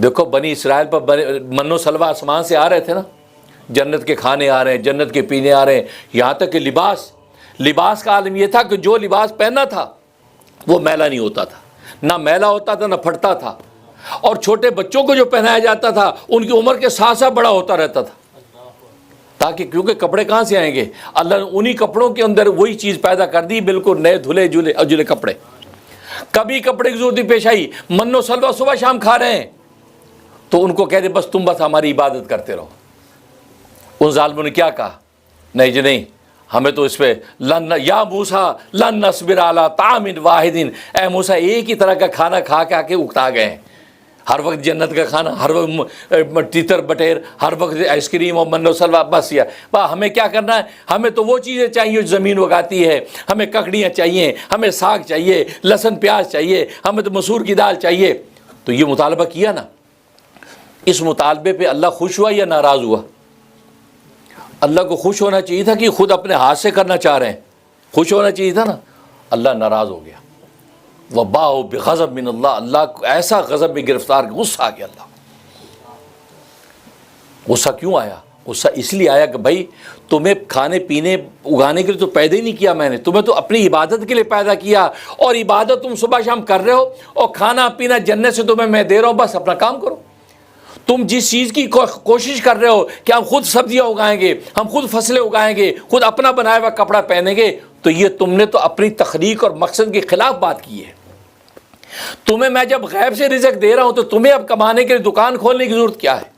دیکھو بنی اسرائیل پر من و سلوہ آسمان سے آ رہے تھے نا، جنت کے کھانے آ رہے ہیں، جنت کے پینے آ رہے ہیں، یہاں تک کہ لباس کا عالم یہ تھا کہ جو لباس پہننا تھا وہ میلا نہیں ہوتا تھا، نہ میلا ہوتا تھا نہ پھٹتا تھا، اور چھوٹے بچوں کو جو پہنایا جاتا تھا ان کی عمر کے ساتھ ساتھ بڑا ہوتا رہتا تھا، تاکہ کیونکہ کپڑے کہاں سے آئیں گے، اللہ نے انہی کپڑوں کے اندر وہی چیز پیدا کر دی، بالکل نئے دھلے جلے کپڑے۔ کبھی کپڑے کی ضرورت نہیں پیش آئی، من و سلوہ صبح شام کھا رہے ہیں تو ان کو کہہ دے بس تم بس ہماری عبادت کرتے رہو۔ ان ظالموں نے کیا کہا، نہیں جی نہیں، ہمیں تو اس پہ یا موسیٰ لن نصبر علی طعام واحد، اے موسیٰ ایک ہی طرح کا کھانا کھا کے اکتا گئے ہیں، ہر وقت جنت کا کھانا، ہر وقت تیتر بٹیر، ہر وقت آئس کریم اور من و سلوہ، بس یہ ہمیں کیا کرنا ہے، ہمیں تو وہ چیزیں چاہیے جو زمین اگاتی ہے، ہمیں ککڑیاں چاہیے، ہمیں ساگ چاہیے، لہسن پیاز چاہیے، ہمیں تو مسور کی دال چاہیے۔ تو یہ مطالبہ کیا نا، اس مطالبے پہ اللہ خوش ہوا یا ناراض ہوا؟ اللہ کو خوش ہونا چاہیے تھا کہ خود اپنے ہاتھ سے کرنا چاہ رہے ہیں، خوش ہونا چاہیے تھا نا، اللہ ناراض ہو گیا۔ وباء بغضب من اللہ، اللہ کو ایسا غضب میں گرفتار، غصہ آ گیا اللہ۔ غصہ کیوں آیا؟ غصہ اس لیے آیا کہ بھائی تمہیں کھانے پینے اگانے کے لیے تو پیدا ہی نہیں کیا میں نے، تمہیں تو اپنی عبادت کے لیے پیدا کیا، اور عبادت تم صبح شام کر رہے ہو، اور کھانا پینا جنت سے تمہیں میں دے رہا ہوں، بس اپنا کام کرو۔ تم جس چیز کی کوشش کر رہے ہو کہ ہم خود سبزیاں اگائیں گے، ہم خود فصلیں اگائیں گے، خود اپنا بنایا ہوا کپڑا پہنیں گے، تو یہ تم نے تو اپنی تخلیق اور مقصد کے خلاف بات کی ہے۔ تمہیں میں جب غیب سے رزق دے رہا ہوں تو تمہیں اب کمانے کے لیے دکان کھولنے کی ضرورت کیا ہے؟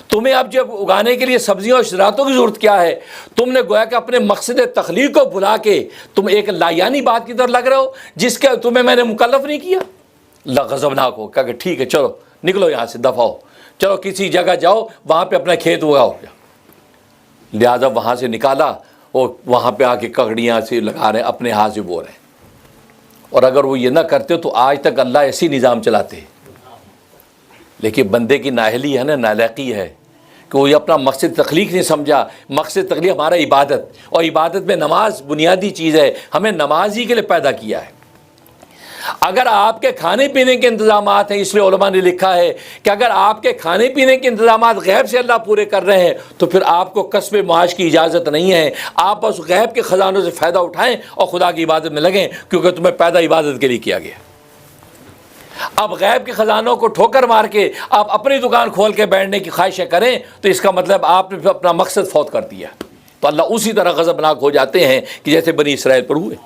تمہیں اب جب اگانے کے لیے سبزیوں اور زراعتوں کی ضرورت کیا ہے؟ تم نے گویا کہ اپنے مقصد تخلیق کو بھلا کے تم ایک لایانی بات کی طرف لگ رہے ہو جس کا تمہیں میں نے مکلف نہیں کیا۔ اللہ غضبناک ہو، کہا کہ ٹھیک ہے چلو نکلو یہاں سے، دفع ہو، چلو کسی جگہ جاؤ وہاں پہ اپنا کھیت اگاؤ۔ لہٰذا وہاں سے نکالا اور وہاں پہ آ کے ککڑیاں سے لگا رہے ہیں، اپنے ہاتھ سے بو رہے ہیں۔ اور اگر وہ یہ نہ کرتے تو آج تک اللہ ایسی نظام چلاتے۔ لیکن بندے کی نااہلی ہے نا، نالائقی ہے کہ وہ یہ اپنا مقصد تخلیق نہیں سمجھا۔ مقصد تخلیق ہمارا عبادت، اور عبادت میں نماز بنیادی چیز ہے، ہمیں نماز ہی کے لیے پیدا کیا ہے۔ اگر آپ کے کھانے پینے کے انتظامات ہیں، اس لیے علماء نے لکھا ہے کہ اگر آپ کے کھانے پینے کے انتظامات غیب سے اللہ پورے کر رہے ہیں تو پھر آپ کو کسب معاش کی اجازت نہیں ہے، آپ بس غیب کے خزانوں سے فائدہ اٹھائیں اور خدا کی عبادت میں لگیں، کیونکہ تمہیں پیدا عبادت کے لیے کیا گیا۔ اب غیب کے خزانوں کو ٹھوکر مار کے آپ اپنی دکان کھول کے بیٹھنے کی خواہشیں کریں تو اس کا مطلب آپ نے اپنا مقصد فوت کر دیا، تو اللہ اسی طرح غضبناک ہو جاتے ہیں کہ جیسے بنی اسرائیل پر ہوئے۔